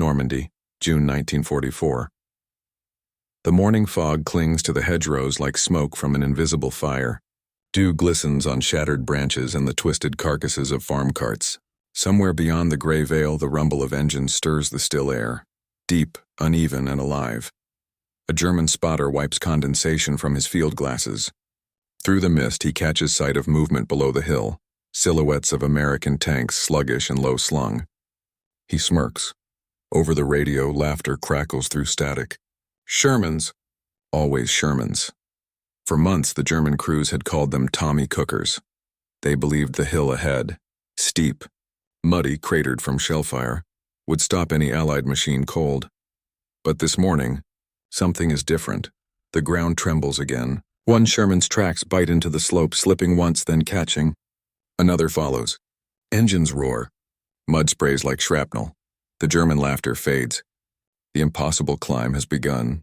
Normandy, June 1944. The morning fog clings to the hedgerows like smoke from an invisible fire. Dew glistens on shattered branches and the twisted carcasses of farm carts. Somewhere beyond the gray veil, the rumble of engines stirs the still air, deep, uneven, and alive. A German spotter wipes condensation from his field glasses. Through the mist, he catches sight of movement below the hill, silhouettes of American tanks sluggish and low-slung. He smirks. Over the radio, laughter crackles through static. Shermans! Always Shermans. For months, the German crews had called them Tommy Cookers. They believed the hill ahead, steep, muddy, cratered from shellfire, would stop any Allied machine cold. But this morning, something is different. The ground trembles again. One Sherman's tracks bite into the slope, slipping once, then catching. Another follows. Engines roar. Mud sprays like shrapnel. The German laughter fades. The impossible climb has begun.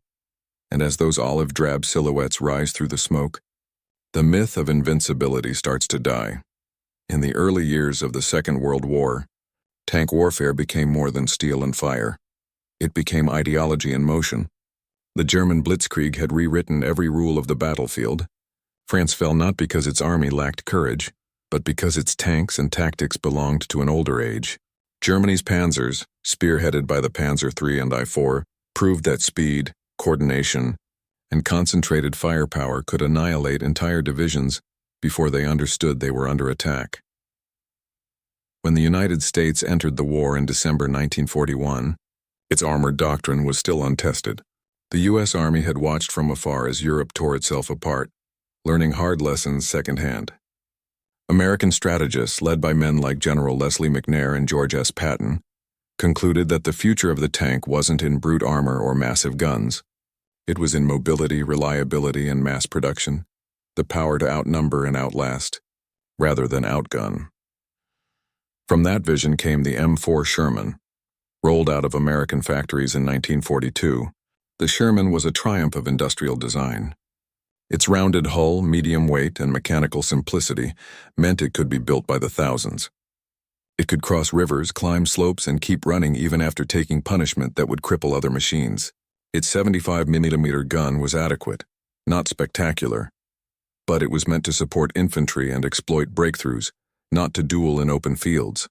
And as those olive-drab silhouettes rise through the smoke, the myth of invincibility starts to die. In the early years of the Second World War, tank warfare became more than steel and fire. It became ideology in motion. The German blitzkrieg had rewritten every rule of the battlefield. France fell not because its army lacked courage, but because its tanks and tactics belonged to an older age. Germany's panzers, spearheaded by the Panzer III and I-4, proved that speed, coordination, and concentrated firepower could annihilate entire divisions before they understood they were under attack. When the United States entered the war in December 1941, its armored doctrine was still untested. The U.S. Army had watched from afar as Europe tore itself apart, learning hard lessons secondhand. American strategists, led by men like General Leslie McNair and George S. Patton, concluded that the future of the tank wasn't in brute armor or massive guns. It was in mobility, reliability, and mass production, the power to outnumber and outlast, rather than outgun. From that vision came the M4 Sherman. Rolled out of American factories in 1942, the Sherman was a triumph of industrial design. Its rounded hull, medium weight, and mechanical simplicity meant it could be built by the thousands. It could cross rivers, climb slopes, and keep running even after taking punishment that would cripple other machines. Its 75mm gun was adequate, not spectacular, but it was meant to support infantry and exploit breakthroughs, not to duel in open fields.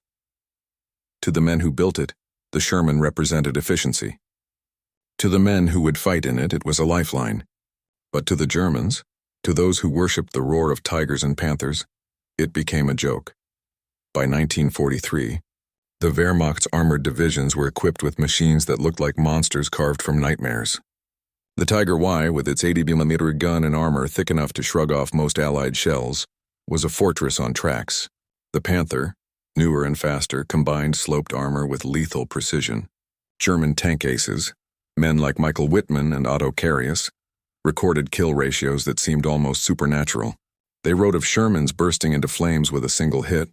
To the men who built it, the Sherman represented efficiency. To the men who would fight in it, it was a lifeline. But to the Germans, to those who worshipped the roar of tigers and panthers, it became a joke. By 1943, the Wehrmacht's armored divisions were equipped with machines that looked like monsters carved from nightmares. The Tiger Y, with its 80mm gun and armor thick enough to shrug off most Allied shells, was a fortress on tracks. The Panther, newer and faster, combined sloped armor with lethal precision. German tank aces, men like Michael Wittmann and Otto Carius, recorded kill ratios that seemed almost supernatural. They wrote of Shermans bursting into flames with a single hit.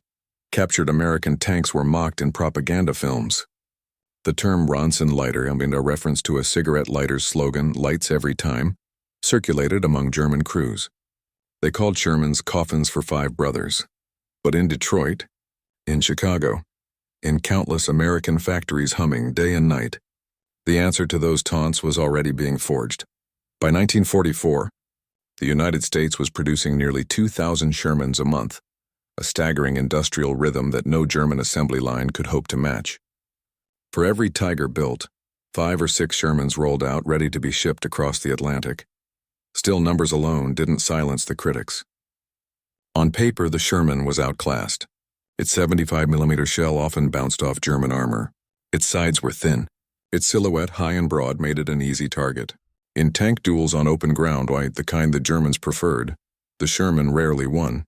Captured American tanks were mocked in propaganda films. The term Ronson lighter, a reference to a cigarette lighter's slogan, "Lights every time," circulated among German crews. They called Shermans coffins for five brothers. But in Detroit, in Chicago, in countless American factories humming day and night, the answer to those taunts was already being forged. By 1944, the United States was producing nearly 2,000 Shermans a month, a staggering industrial rhythm that no German assembly line could hope to match. For every Tiger built, 5 or 6 Shermans rolled out ready to be shipped across the Atlantic. Still, numbers alone didn't silence the critics. On paper, the Sherman was outclassed. Its 75mm shell often bounced off German armor. Its sides were thin. Its silhouette, high and broad, made it an easy target. In tank duels on open ground, the kind the Germans preferred, the Sherman rarely won.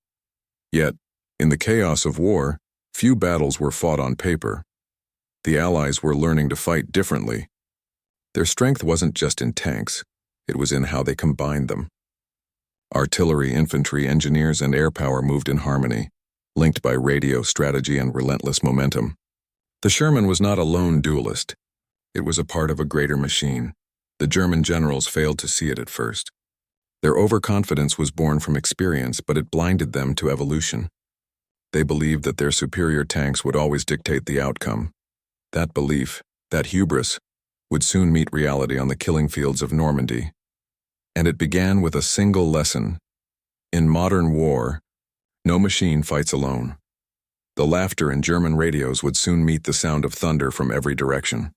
Yet, in the chaos of war, few battles were fought on paper. The Allies were learning to fight differently. Their strength wasn't just in tanks, it was in how they combined them. Artillery, infantry, engineers, and air power moved in harmony, linked by radio, strategy, and relentless momentum. The Sherman was not a lone duelist. It was a part of a greater machine. The German generals failed to see it at first. Their overconfidence was born from experience, but it blinded them to evolution. They believed that their superior tanks would always dictate the outcome. That belief, That hubris would soon meet reality on the killing fields of Normandy. And it began with a single lesson. In modern war, no machine fights alone. The laughter in German radios would soon meet the sound of thunder from every direction.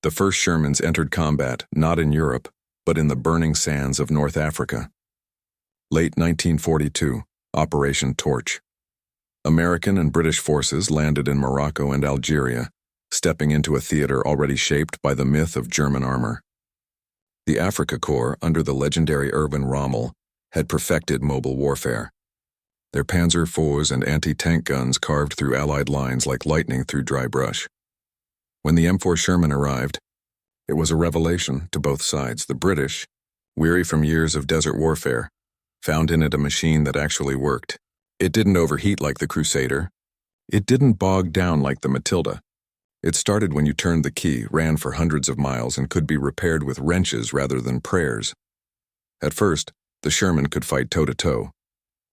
The first Shermans entered combat not in Europe, but in the burning sands of North Africa. Late 1942, Operation Torch. American and British forces landed in Morocco and Algeria, stepping into a theater already shaped by the myth of German armor. The Afrika Korps, under the legendary Erwin Rommel, had perfected mobile warfare. Their Panzer IVs and anti-tank guns carved through Allied lines like lightning through dry brush. When the M4 Sherman arrived, it was a revelation to both sides. The British, weary from years of desert warfare, found in it a machine that actually worked. It didn't overheat like the Crusader. It didn't bog down like the Matilda. It started when you turned the key, ran for hundreds of miles, and could be repaired with wrenches rather than prayers. At first, the Sherman could fight toe-to-toe.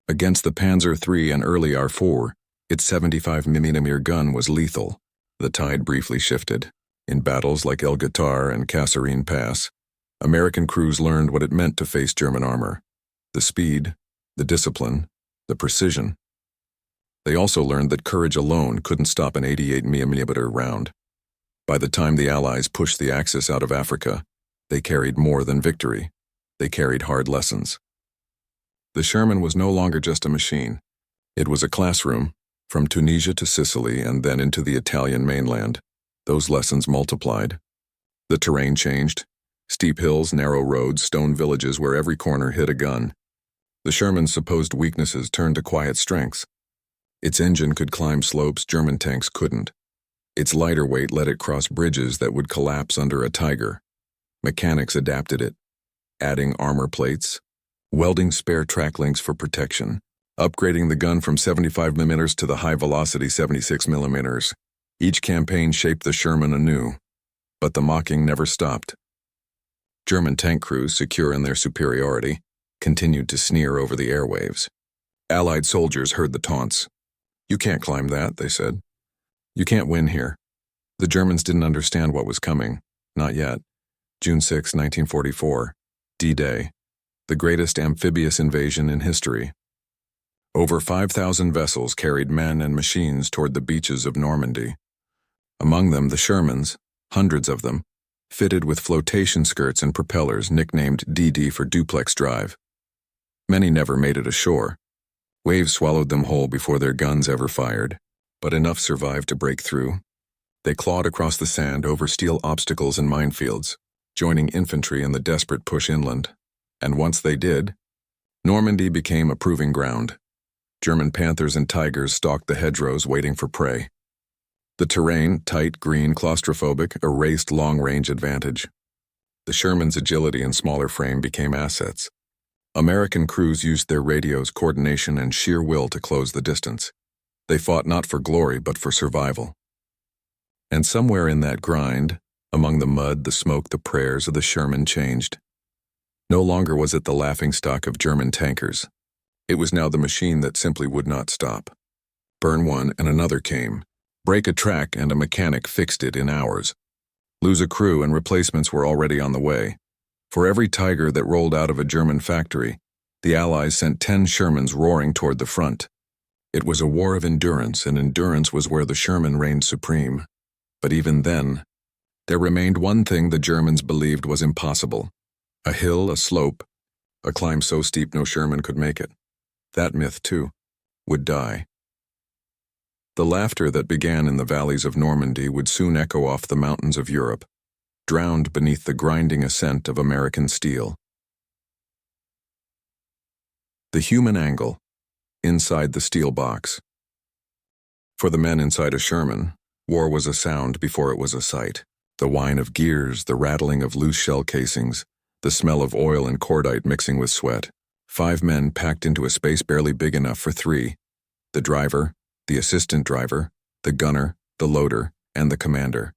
Against the Panzer III and early R4, its 75mm gun was lethal. The tide briefly shifted. In battles like El Guitar and Kasserine Pass, American crews learned what it meant to face German armor: the speed, the discipline, the precision. They also learned that courage alone couldn't stop an 88mm round. By the time the Allies pushed the Axis out of Africa, they carried more than victory. They carried hard lessons. The Sherman was no longer just a machine. It was a classroom, from Tunisia to Sicily and then into the Italian mainland. Those lessons multiplied. The terrain changed. Steep hills, narrow roads, stone villages where every corner hid a gun. The Sherman's supposed weaknesses turned to quiet strengths. Its engine could climb slopes German tanks couldn't. Its lighter weight let it cross bridges that would collapse under a Tiger. Mechanics adapted it, adding armor plates, welding spare track links for protection, upgrading the gun from 75mm to the high-velocity 76mm. Each campaign shaped the Sherman anew, but the mocking never stopped. German tank crews, secure in their superiority, continued to sneer over the airwaves. Allied soldiers heard the taunts. "You can't climb that," they said. "You can't win here." The Germans didn't understand what was coming. Not yet. June 6, 1944. D-Day. The greatest amphibious invasion in history. Over 5,000 vessels carried men and machines toward the beaches of Normandy. Among them, the Shermans, hundreds of them, fitted with flotation skirts and propellers nicknamed DD for duplex drive. Many never made it ashore. Waves swallowed them whole before their guns ever fired, but enough survived to break through. They clawed across the sand over steel obstacles and minefields, joining infantry in the desperate push inland. And once they did, Normandy became a proving ground. German panthers and tigers stalked the hedgerows waiting for prey. The terrain, tight, green, claustrophobic, erased long-range advantage. The Sherman's agility and smaller frame became assets. American crews used their radios, coordination, and sheer will to close the distance. They fought not for glory, but for survival. And somewhere in that grind, among the mud, the smoke, the prayers of the Sherman changed. No longer was it the laughingstock of German tankers. It was now the machine that simply would not stop. Burn one and another came. Break a track and a mechanic fixed it in hours. Lose a crew and replacements were already on the way. For every Tiger that rolled out of a German factory, the Allies sent 10 Shermans roaring toward the front. It was a war of endurance, and endurance was where the Sherman reigned supreme. But even then, there remained one thing the Germans believed was impossible: a hill, a slope, a climb so steep no Sherman could make it. That myth, too, would die. The laughter that began in the valleys of Normandy would soon echo off the mountains of Europe, drowned beneath the grinding ascent of American steel. The human angle, inside the steel box. For the men inside a Sherman, war was a sound before it was a sight. The whine of gears, the rattling of loose shell casings, the smell of oil and cordite mixing with sweat. 5 men packed into a space barely big enough for 3. The driver, the assistant driver, the gunner, the loader, and the commander.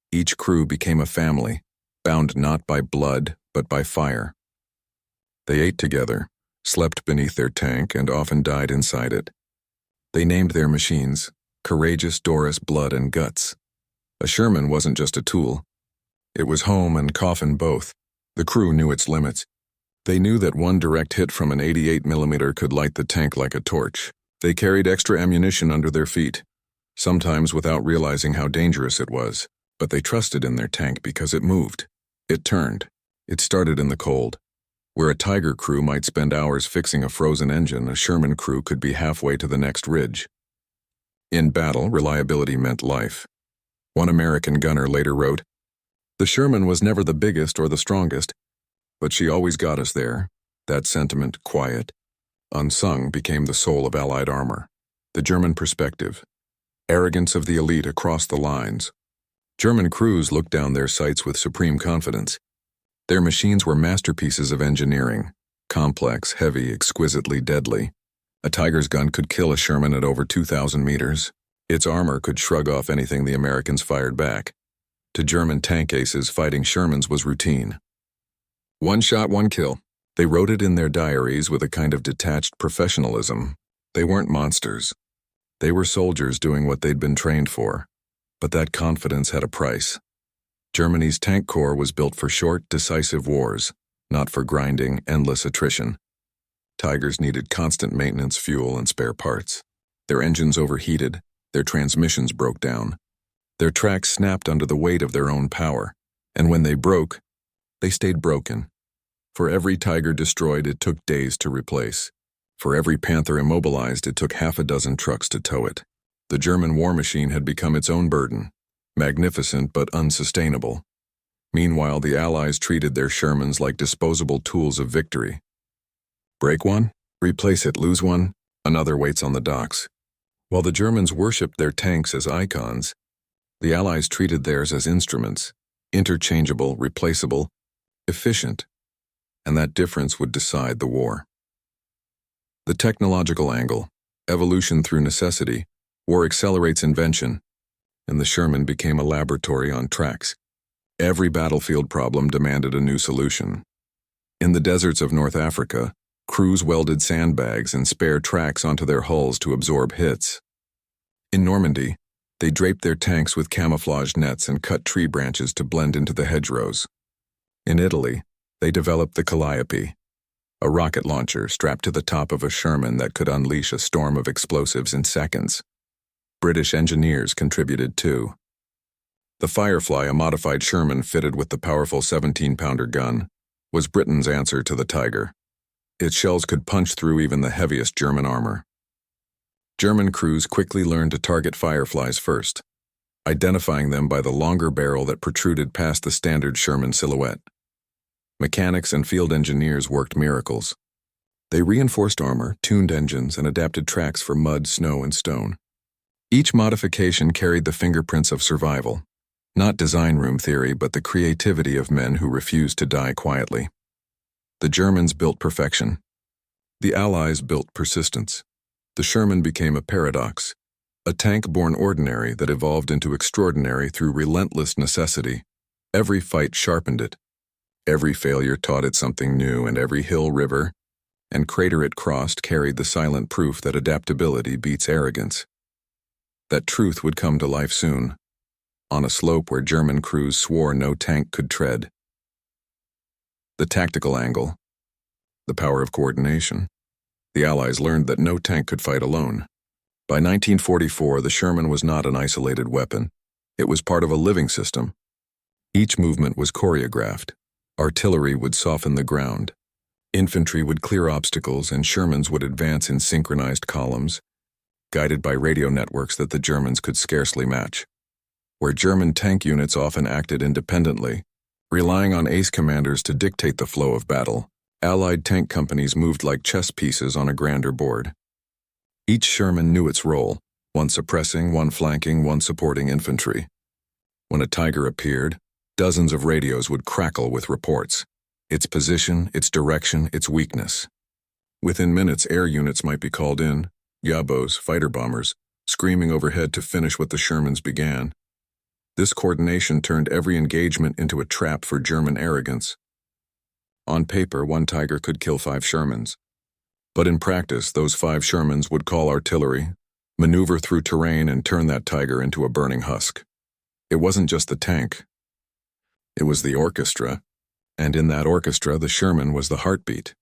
Each crew became a family, bound not by blood, but by fire. They ate together, slept beneath their tank, and often died inside it. They named their machines Courageous Doris Blood and Guts. A Sherman wasn't just a tool. It was home and coffin both. The crew knew its limits. They knew that one direct hit from an 88mm could light the tank like a torch. They carried extra ammunition under their feet, sometimes without realizing how dangerous it was. But they trusted in their tank because it moved. It turned. It started in the cold. Where a Tiger crew might spend hours fixing a frozen engine, a Sherman crew could be halfway to the next ridge. In battle, reliability meant life. One American gunner later wrote, "The Sherman was never the biggest or the strongest, but she always got us there." That sentiment, quiet, unsung, became the soul of Allied armor. The German perspective. Arrogance of the elite across the lines. German crews looked down their sights with supreme confidence. Their machines were masterpieces of engineering, complex, heavy, exquisitely deadly. A Tiger's gun could kill a Sherman at over 2,000 meters. Its armor could shrug off anything the Americans fired back. To German tank aces, fighting Shermans was routine. One shot, one kill. They wrote it in their diaries with a kind of detached professionalism. They weren't monsters. They were soldiers doing what they'd been trained for. But that confidence had a price. Germany's tank corps was built for short, decisive wars, not for grinding, endless attrition. Tigers needed constant maintenance, fuel, and spare parts. Their engines overheated, their transmissions broke down. Their tracks snapped under the weight of their own power, and when they broke, they stayed broken. For every Tiger destroyed, it took days to replace. For every Panther immobilized, it took half a dozen trucks to tow it. The German war machine had become its own burden, magnificent but unsustainable. Meanwhile, the Allies treated their Shermans like disposable tools of victory. Break one, replace it, lose one, another waits on the docks. While the Germans worshipped their tanks as icons, the Allies treated theirs as instruments, interchangeable, replaceable, efficient, and that difference would decide the war. The technological angle, evolution through necessity. War accelerates invention, and the Sherman became a laboratory on tracks. Every battlefield problem demanded a new solution. In the deserts of North Africa, crews welded sandbags and spare tracks onto their hulls to absorb hits. In Normandy, they draped their tanks with camouflage nets and cut tree branches to blend into the hedgerows. In Italy, they developed the Calliope, a rocket launcher strapped to the top of a Sherman that could unleash a storm of explosives in seconds. British engineers contributed too. The Firefly, a modified Sherman fitted with the powerful 17-pounder gun, was Britain's answer to the Tiger. Its shells could punch through even the heaviest German armor. German crews quickly learned to target Fireflies first, identifying them by the longer barrel that protruded past the standard Sherman silhouette. Mechanics and field engineers worked miracles. They reinforced armor, tuned engines, and adapted tracks for mud, snow, and stone. Each modification carried the fingerprints of survival, not design room theory, but the creativity of men who refused to die quietly. The Germans built perfection. The Allies built persistence. The Sherman became a paradox, a tank born ordinary that evolved into extraordinary through relentless necessity. Every fight sharpened it. Every failure taught it something new, and every hill, river, and crater it crossed carried the silent proof that adaptability beats arrogance. That truth would come to life soon, on a slope where German crews swore no tank could tread. The tactical angle, the power of coordination. The Allies learned that no tank could fight alone. By 1944, the Sherman was not an isolated weapon. It was part of a living system. Each movement was choreographed. Artillery would soften the ground. Infantry would clear obstacles, and Shermans would advance in synchronized columns, guided by radio networks that the Germans could scarcely match. Where German tank units often acted independently, relying on ace commanders to dictate the flow of battle, Allied tank companies moved like chess pieces on a grander board. Each Sherman knew its role, one suppressing, one flanking, one supporting infantry. When a Tiger appeared, dozens of radios would crackle with reports. Its position, its direction, its weakness. Within minutes, air units might be called in, Yabos, fighter bombers, screaming overhead to finish what the Shermans began. This coordination turned every engagement into a trap for German arrogance. On paper, one Tiger could kill 5 Shermans. But in practice, those 5 Shermans would call artillery, maneuver through terrain, and turn that Tiger into a burning husk. It wasn't just the tank. It was the orchestra, and in that orchestra the Sherman was the heartbeat,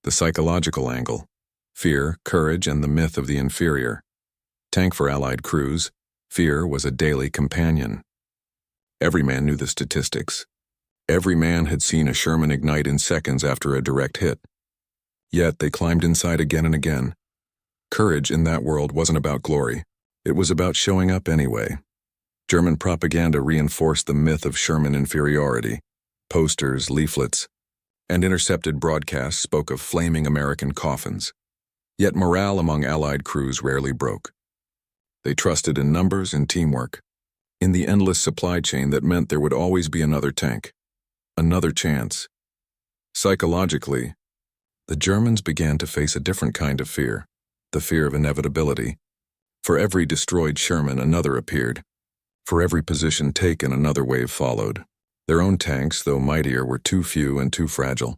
the psychological angle, fear, courage, and the myth of the inferior. Tank for Allied crews, fear was a daily companion. Every man knew the statistics. Every man had seen a Sherman ignite in seconds after a direct hit. Yet they climbed inside again and again. Courage in that world wasn't about glory. It was about showing up anyway. German propaganda reinforced the myth of Sherman inferiority. Posters, leaflets, and intercepted broadcasts spoke of flaming American coffins. Yet morale among Allied crews rarely broke. They trusted in numbers and teamwork, in the endless supply chain that meant there would always be another tank, another chance. Psychologically, the Germans began to face a different kind of fear, the fear of inevitability. For every destroyed Sherman, another appeared. For every position taken, another wave followed. Their own tanks, though mightier, were too few and too fragile.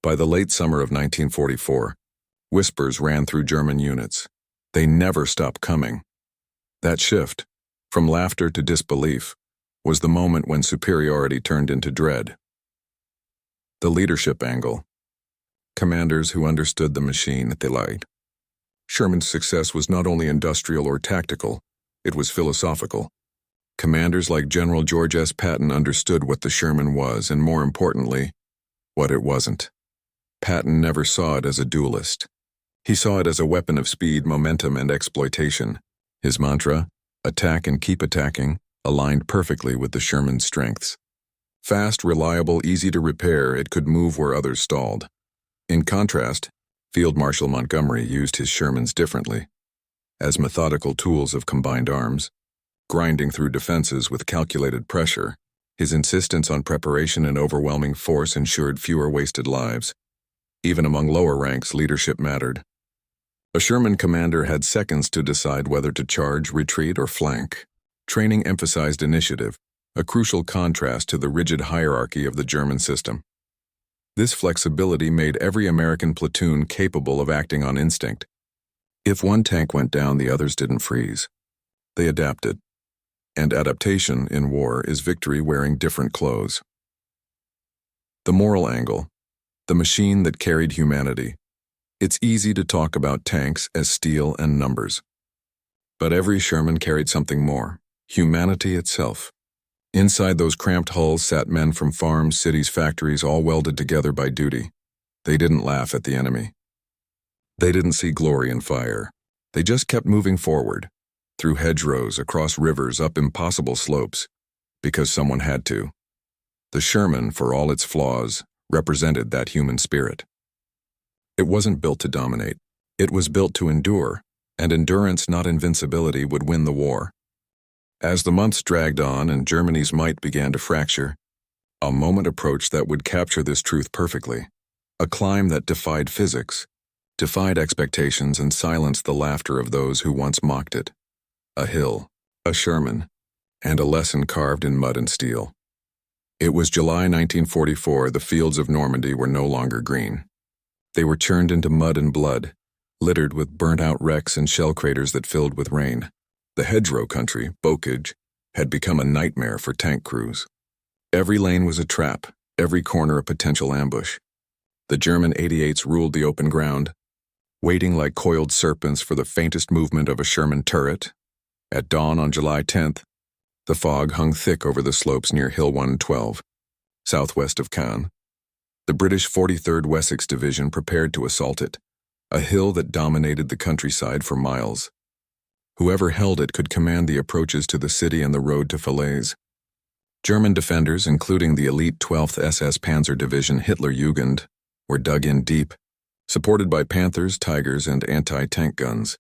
By the late summer of 1944, whispers ran through German units. They never stopped coming. That shift, from laughter to disbelief, was the moment when superiority turned into dread. The leadership angle. Commanders who understood the machine they lied. Sherman's success was not only industrial or tactical, it was philosophical. Commanders like General George S. Patton understood what the Sherman was and, more importantly, what it wasn't. Patton never saw it as a duelist. He saw it as a weapon of speed, momentum, and exploitation. His mantra, attack and keep attacking, aligned perfectly with the Sherman's strengths. Fast, reliable, easy to repair, it could move where others stalled. In contrast, Field Marshal Montgomery used his Shermans differently. As methodical tools of combined arms, grinding through defenses with calculated pressure, his insistence on preparation and overwhelming force ensured fewer wasted lives. Even among lower ranks, leadership mattered. A Sherman commander had seconds to decide whether to charge, retreat, or flank. Training emphasized initiative, a crucial contrast to the rigid hierarchy of the German system. This flexibility made every American platoon capable of acting on instinct. If one tank went down, the others didn't freeze. They adapted. And adaptation in war is victory wearing different clothes. The moral angle, the machine that carried humanity. It's easy to talk about tanks as steel and numbers. But every Sherman carried something more, humanity itself. Inside those cramped hulls sat men from farms, cities, factories, all welded together by duty. They didn't laugh at the enemy. They didn't see glory in fire. They just kept moving forward, through hedgerows, across rivers, up impossible slopes, because someone had to. The Sherman, for all its flaws, represented that human spirit. It wasn't built to dominate. It was built to endure, and endurance, not invincibility, would win the war. As the months dragged on and Germany's might began to fracture, a moment approached that would capture this truth perfectly. A climb that defied physics, defied expectations, and silenced the laughter of those who once mocked it. A hill, a Sherman, and a lesson carved in mud and steel. It was July 1944. The fields of Normandy were no longer green. They were churned into mud and blood, littered with burnt-out wrecks and shell craters that filled with rain. The hedgerow country, Bocage, had become a nightmare for tank crews. Every lane was a trap, every corner a potential ambush. The German 88s ruled the open ground, waiting like coiled serpents for the faintest movement of a Sherman turret. At dawn on July 10th, the fog hung thick over the slopes near Hill 112, southwest of Caen. The British 43rd Wessex Division prepared to assault it, a hill that dominated the countryside for miles. Whoever held it could command the approaches to the city and the road to Falaise. German defenders, including the elite 12th SS Panzer Division Hitlerjugend, were dug in deep, supported by Panthers, Tigers, and anti-tank guns.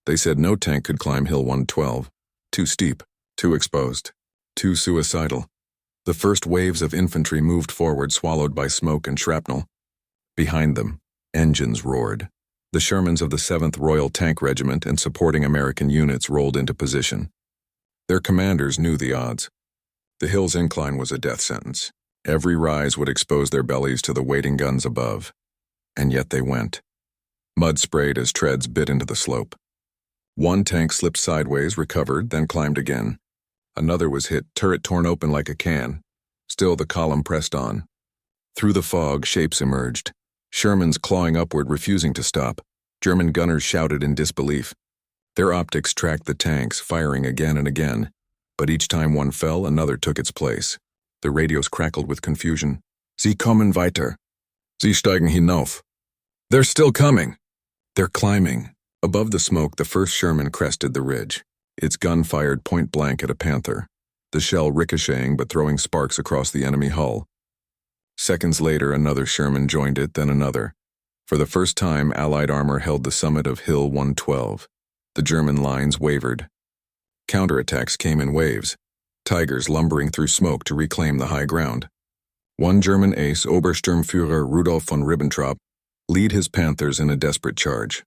They said no tank could climb Hill 112. Too steep, too exposed, too suicidal. The first waves of infantry moved forward, swallowed by smoke and shrapnel. Behind them, engines roared. The Shermans of the 7th Royal Tank Regiment and supporting American units rolled into position. Their commanders knew the odds. The hill's incline was a death sentence. Every rise would expose their bellies to the waiting guns above. And yet they went. Mud sprayed as treads bit into the slope. One tank slipped sideways, recovered, then climbed again. Another was hit, turret torn open like a can. Still the column pressed on. Through the fog, shapes emerged. Shermans clawing upward, refusing to stop. German gunners shouted in disbelief. Their optics tracked the tanks, firing again and again. But each time one fell, another took its place. The radios crackled with confusion. Sie kommen weiter. Sie steigen hinauf. They're still coming. They're climbing. Above the smoke, the first Sherman crested the ridge. Its gun fired point blank at a Panther, the shell ricocheting but throwing sparks across the enemy hull. Seconds later, another Sherman joined it, then another. For the first time, Allied armor held the summit of Hill 112. The German lines wavered. Counterattacks came in waves, Tigers lumbering through smoke to reclaim the high ground. One German ace, Obersturmführer Rudolf von Ribbentrop, lead his Panthers in a desperate charge.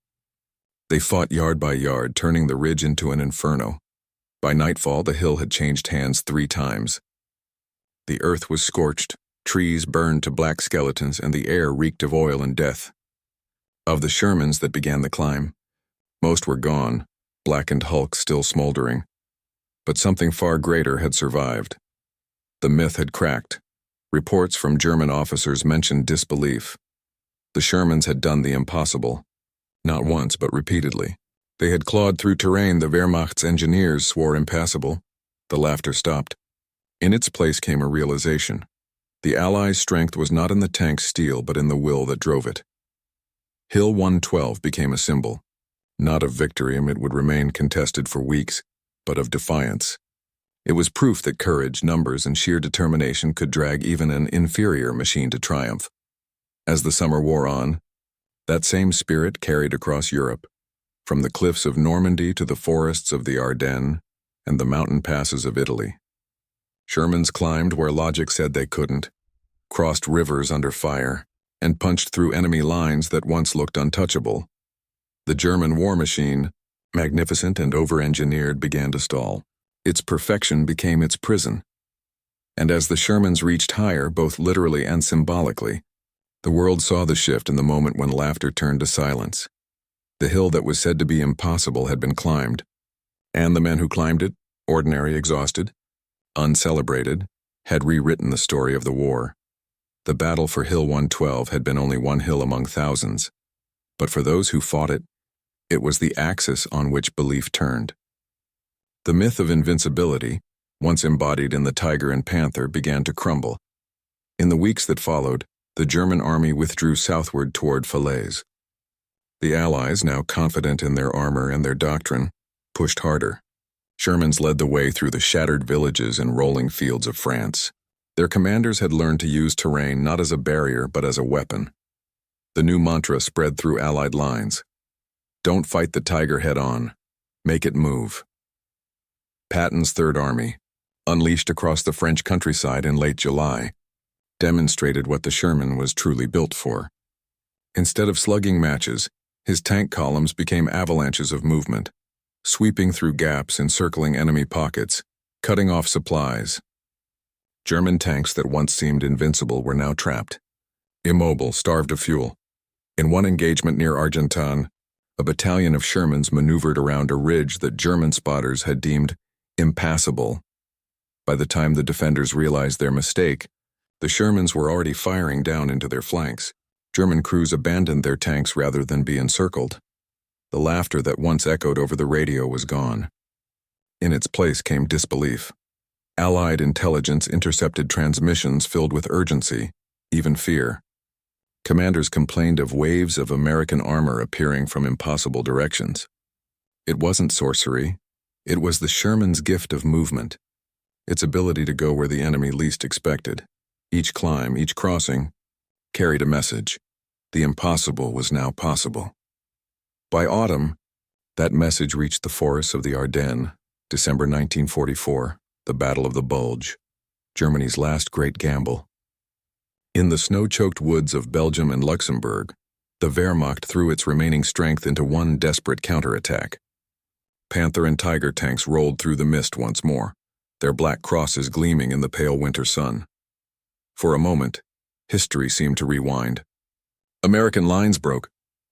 They fought yard by yard, turning the ridge into an inferno. By nightfall, the hill had changed hands 3 times. The earth was scorched, trees burned to black skeletons, and the air reeked of oil and death. Of the Shermans that began the climb, most were gone, blackened hulks still smoldering. But something far greater had survived. The myth had cracked. Reports from German officers mentioned disbelief. The Shermans had done the impossible. Not once, but repeatedly. They had clawed through terrain the Wehrmacht's engineers swore impassable. The laughter stopped. In its place came a realization. The Allies' strength was not in the tank's steel, but in the will that drove it. Hill 112 became a symbol, not of victory, and it would remain contested for weeks, but of defiance. It was proof that courage, numbers, and sheer determination could drag even an inferior machine to triumph. As the summer wore on, that same spirit carried across Europe, from the cliffs of Normandy to the forests of the Ardennes and the mountain passes of Italy. Shermans climbed where logic said they couldn't, crossed rivers under fire, and punched through enemy lines that once looked untouchable. The German war machine, magnificent and over-engineered, began to stall. Its perfection became its prison. And as the Shermans reached higher, both literally and symbolically, the world saw the shift in the moment when laughter turned to silence. The hill that was said to be impossible had been climbed, and the men who climbed it, ordinary, exhausted, uncelebrated, had rewritten the story of the war. The battle for Hill 112 had been only one hill among thousands, but for those who fought it, it was the axis on which belief turned. The myth of invincibility, once embodied in the tiger and panther, began to crumble. In the weeks that followed, the German army withdrew southward toward Falaise. The Allies, now confident in their armor and their doctrine, pushed harder. Shermans led the way through the shattered villages and rolling fields of France. Their commanders had learned to use terrain not as a barrier but as a weapon. The new mantra spread through Allied lines. Don't fight the tiger head-on. Make it move. Patton's Third Army, unleashed across the French countryside in late July, demonstrated what the Sherman was truly built for. Instead of slugging matches, his tank columns became avalanches of movement, sweeping through gaps, encircling enemy pockets, cutting off supplies. German tanks that once seemed invincible were now trapped, immobile, starved of fuel. In one engagement near Argentan, a battalion of Shermans maneuvered around a ridge that German spotters had deemed impassable. By the time the defenders realized their mistake, the Shermans were already firing down into their flanks. German crews abandoned their tanks rather than be encircled. The laughter that once echoed over the radio was gone. In its place came disbelief. Allied intelligence intercepted transmissions filled with urgency, even fear. Commanders complained of waves of American armor appearing from impossible directions. It wasn't sorcery. It was the Sherman's gift of movement, its ability to go where the enemy least expected. Each climb, each crossing, carried a message. The impossible was now possible. By autumn, that message reached the forests of the Ardennes, December 1944, the Battle of the Bulge, Germany's last great gamble. In the snow-choked woods of Belgium and Luxembourg, the Wehrmacht threw its remaining strength into one desperate counterattack. Panther and Tiger tanks rolled through the mist once more, their black crosses gleaming in the pale winter sun. For a moment, history seemed to rewind. American lines broke,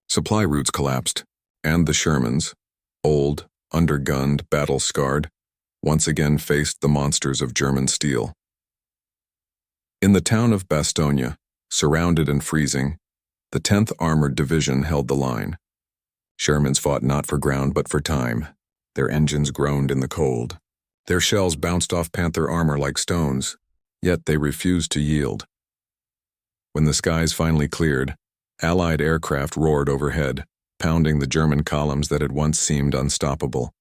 supply routes collapsed, and the Shermans, old, undergunned, battle-scarred, once again faced the monsters of German steel. In the town of Bastogne, surrounded and freezing, the 10th Armored Division held the line. Shermans fought not for ground but for time. Their engines groaned in the cold. Their shells bounced off Panther armor like stones, yet they refused to yield. When the skies finally cleared, Allied aircraft roared overhead, pounding the German columns that had once seemed unstoppable.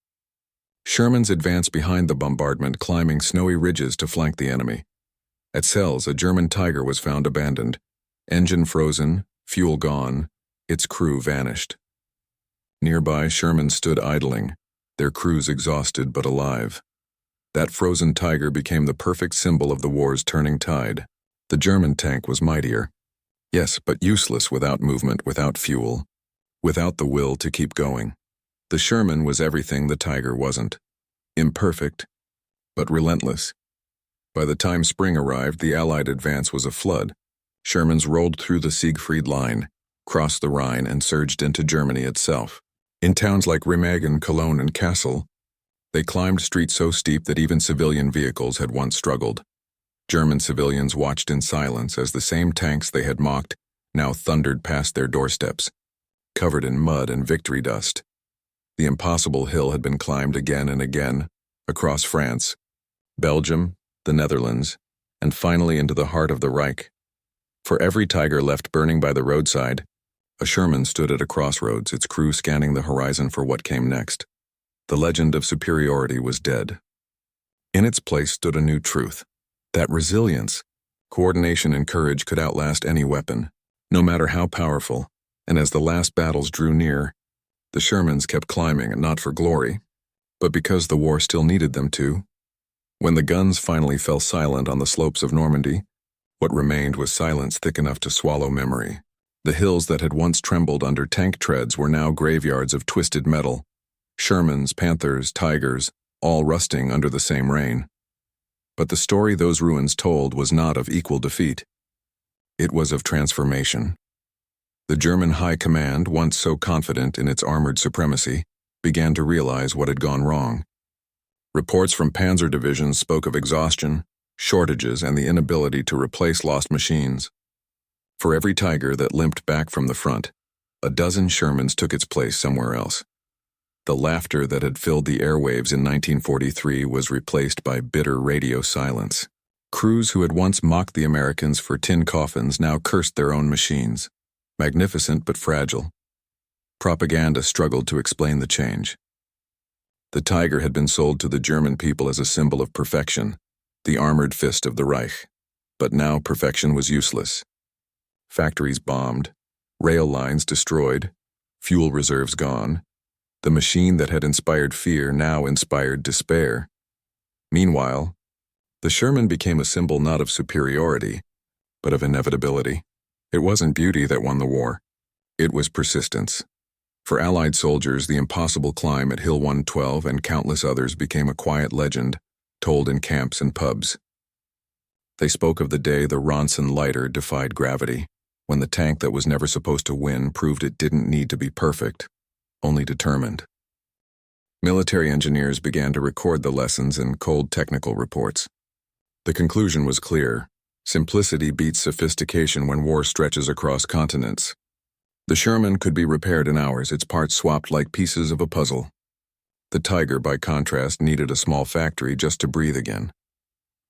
Shermans advanced behind the bombardment, climbing snowy ridges to flank the enemy. At Sels, a German Tiger was found abandoned, engine frozen, fuel gone, its crew vanished. Nearby, Sherman stood idling, their crews exhausted but alive. That frozen Tiger became the perfect symbol of the war's turning tide. The German tank was mightier. Yes, but useless without movement, without fuel, without the will to keep going. The Sherman was everything the Tiger wasn't. Imperfect, but relentless. By the time spring arrived, the Allied advance was a flood. Shermans rolled through the Siegfried Line, crossed the Rhine, and surged into Germany itself. In towns like Remagen, Cologne, and Kassel, they climbed streets so steep that even civilian vehicles had once struggled. German civilians watched in silence as the same tanks they had mocked now thundered past their doorsteps, covered in mud and victory dust. The impossible hill had been climbed again and again, across France, Belgium, the Netherlands, and finally into the heart of the Reich. For every Tiger left burning by the roadside, a Sherman stood at a crossroads, its crew scanning the horizon for what came next. The legend of superiority was dead. In its place stood a new truth. That resilience, coordination, and courage could outlast any weapon, no matter how powerful, and as the last battles drew near, the Shermans kept climbing, not for glory, but because the war still needed them to. When the guns finally fell silent on the slopes of Normandy, what remained was silence thick enough to swallow memory. The hills that had once trembled under tank treads were now graveyards of twisted metal, Shermans, Panthers, Tigers, all rusting under the same rain. But the story those ruins told was not of equal defeat. It was of transformation. The German High Command, once so confident in its armored supremacy, began to realize what had gone wrong. Reports from panzer divisions spoke of exhaustion, shortages, and the inability to replace lost machines. For every Tiger that limped back from the front, a dozen Shermans took its place somewhere else. The laughter that had filled the airwaves in 1943 was replaced by bitter radio silence. Crews who had once mocked the Americans for tin coffins now cursed their own machines, magnificent but fragile. Propaganda struggled to explain the change. The Tiger had been sold to the German people as a symbol of perfection, the armored fist of the Reich. But now perfection was useless. Factories bombed, rail lines destroyed, fuel reserves gone. The machine that had inspired fear now inspired despair. Meanwhile, the Sherman became a symbol not of superiority, but of inevitability. It wasn't beauty that won the war. It was persistence. For Allied soldiers, the impossible climb at Hill 112 and countless others became a quiet legend, told in camps and pubs. They spoke of the day the Ronson lighter defied gravity, when the tank that was never supposed to win proved it didn't need to be perfect, only determined. Military engineers began to record the lessons in cold technical reports. The conclusion was clear. Simplicity beats sophistication when war stretches across continents. The Sherman could be repaired in hours, its parts swapped like pieces of a puzzle. The Tiger, by contrast, needed a small factory just to breathe again.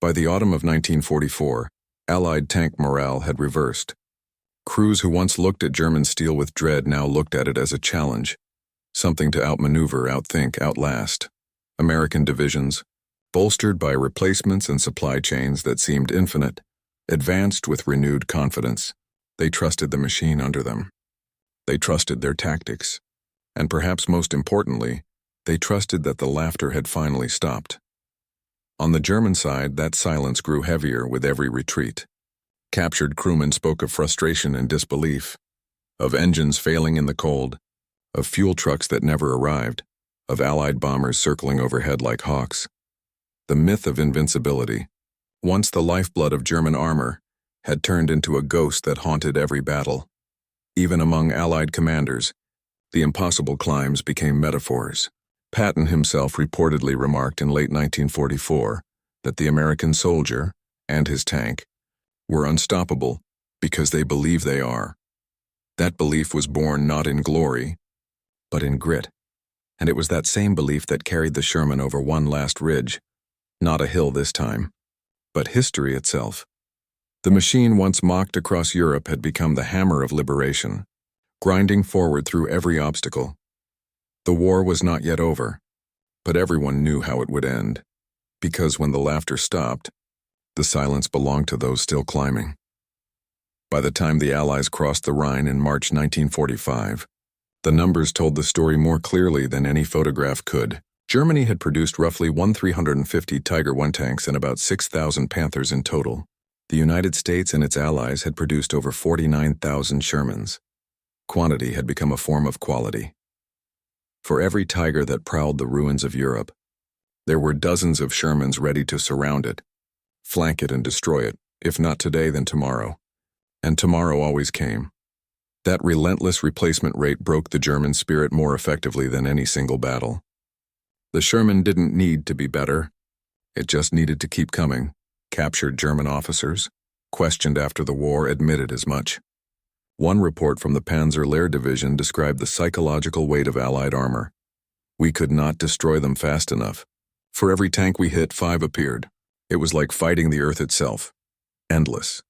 By the autumn of 1944, Allied tank morale had reversed. Crews who once looked at German steel with dread now looked at it as a challenge, something to outmaneuver, outthink, outlast. American divisions, bolstered by replacements and supply chains that seemed infinite, advanced with renewed confidence. They trusted the machine under them. They trusted their tactics. And perhaps most importantly, they trusted that the laughter had finally stopped. On the German side, that silence grew heavier with every retreat. Captured crewmen spoke of frustration and disbelief, of engines failing in the cold, of fuel trucks that never arrived, of Allied bombers circling overhead like hawks. The myth of invincibility, once the lifeblood of German armor, had turned into a ghost that haunted every battle. Even among Allied commanders, the impossible climbs became metaphors. Patton himself reportedly remarked in late 1944 that the American soldier and his tank were unstoppable because they believe they are. That belief was born not in glory, but in grit. And it was that same belief that carried the Sherman over one last ridge, not a hill this time, but history itself. The machine once mocked across Europe had become the hammer of liberation, grinding forward through every obstacle. The war was not yet over, but everyone knew how it would end, because when the laughter stopped, the silence belonged to those still climbing. By the time the Allies crossed the Rhine in March 1945, the numbers told the story more clearly than any photograph could. Germany had produced roughly 1,350 Tiger I tanks and about 6,000 Panthers in total. The United States and its allies had produced over 49,000 Shermans. Quantity had become a form of quality. For every Tiger that prowled the ruins of Europe, there were dozens of Shermans ready to surround it, flank it and destroy it, if not today then tomorrow. And tomorrow always came. That relentless replacement rate broke the German spirit more effectively than any single battle. The Sherman didn't need to be better. It just needed to keep coming. Captured German officers, questioned after the war, admitted as much. One report from the Panzer Lehr Division described the psychological weight of Allied armor. We could not destroy them fast enough. For every tank we hit, 5 appeared. It was like fighting the earth itself. Endless.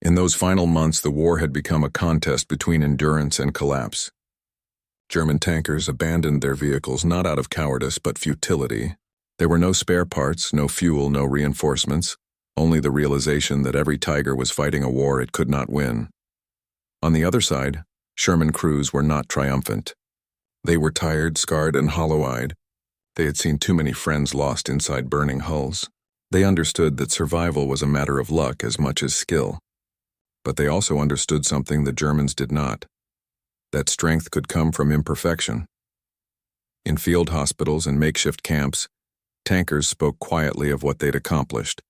In those final months, the war had become a contest between endurance and collapse. German tankers abandoned their vehicles not out of cowardice but futility. There were no spare parts, no fuel, no reinforcements, only the realization that every Tiger was fighting a war it could not win. On the other side, Sherman crews were not triumphant. They were tired, scarred, and hollow-eyed. They had seen too many friends lost inside burning hulls. They understood that survival was a matter of luck as much as skill. But they also understood something the Germans did not: that strength could come from imperfection. In field hospitals and makeshift camps, tankers spoke quietly of what they'd accomplished.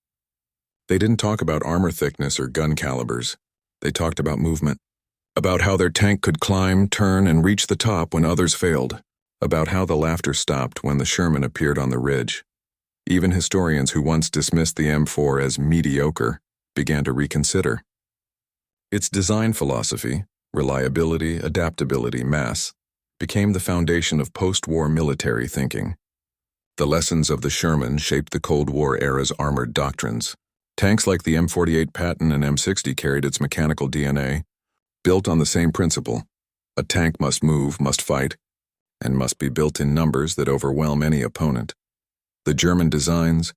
They didn't talk about armor thickness or gun calibers. They talked about movement, about how their tank could climb, turn, and reach the top when others failed, about how the laughter stopped when the Sherman appeared on the ridge. Even historians who once dismissed the M4 as mediocre began to reconsider. Its design philosophy, reliability, adaptability, mass, became the foundation of post-war military thinking. The lessons of the Sherman shaped the Cold War era's armored doctrines. Tanks like the M48 Patton and M60 carried its mechanical DNA, built on the same principle: a tank must move, must fight, and must be built in numbers that overwhelm any opponent. The German designs,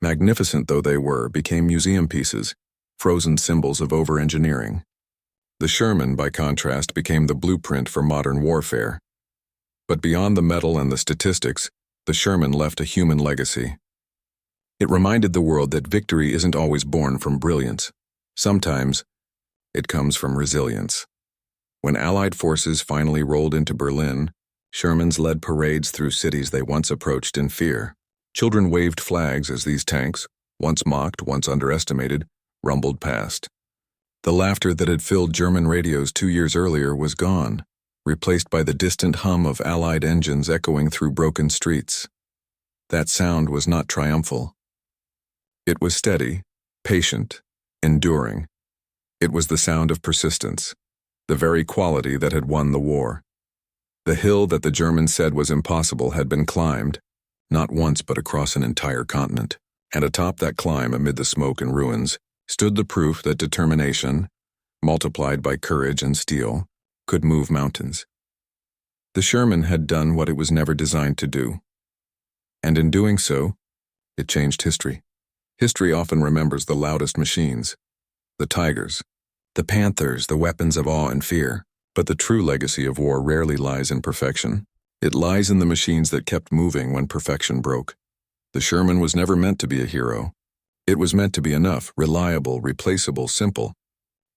magnificent though they were, became museum pieces, frozen symbols of over-engineering. The Sherman, by contrast, became the blueprint for modern warfare. But beyond the metal and the statistics, the Sherman left a human legacy. It reminded the world that victory isn't always born from brilliance. Sometimes, it comes from resilience. When Allied forces finally rolled into Berlin, Shermans led parades through cities they once approached in fear. Children waved flags as these tanks, once mocked, once underestimated, rumbled past. The laughter that had filled German radios 2 years earlier was gone, replaced by the distant hum of Allied engines echoing through broken streets. That sound was not triumphal. It was steady, patient, enduring. It was the sound of persistence, the very quality that had won the war. The hill that the Germans said was impossible had been climbed, not once but across an entire continent. And atop that climb, amid the smoke and ruins, stood the proof that determination, multiplied by courage and steel, could move mountains. The Sherman had done what it was never designed to do. And in doing so, it changed history. History often remembers the loudest machines, the Tigers, the Panthers, the weapons of awe and fear. But the true legacy of war rarely lies in perfection. It lies in the machines that kept moving when perfection broke. The Sherman was never meant to be a hero. It was meant to be enough, reliable, replaceable, simple.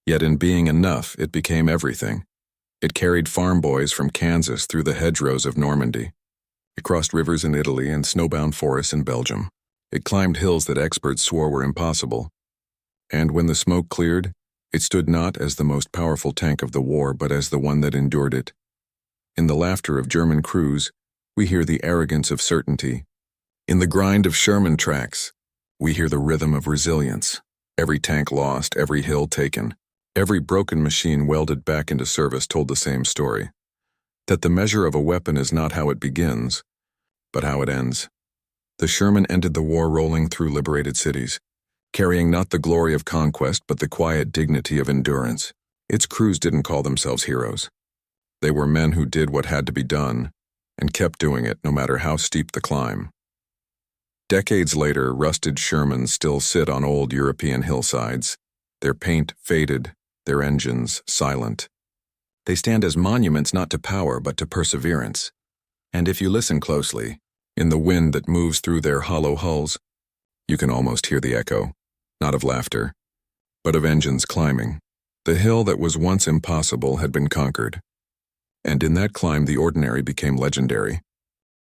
Yet in being enough, it became everything. It carried farm boys from Kansas through the hedgerows of Normandy. It crossed rivers in Italy and snowbound forests in Belgium. It climbed hills that experts swore were impossible. And when the smoke cleared, it stood not as the most powerful tank of the war, but as the one that endured it. In the laughter of German crews, we hear the arrogance of certainty. In the grind of Sherman tracks, we hear the rhythm of resilience. Every tank lost, every hill taken, every broken machine welded back into service told the same story. That the measure of a weapon is not how it begins, but how it ends. The Sherman ended the war rolling through liberated cities, carrying not the glory of conquest but the quiet dignity of endurance. Its crews didn't call themselves heroes. They were men who did what had to be done, and kept doing it no matter how steep the climb. Decades later, rusted Shermans still sit on old European hillsides, their paint faded, their engines silent. They stand as monuments not to power but to perseverance. And if you listen closely, in the wind that moves through their hollow hulls, you can almost hear the echo, not of laughter, but of engines climbing. The hill that was once impossible had been conquered. And in that climb the ordinary became legendary.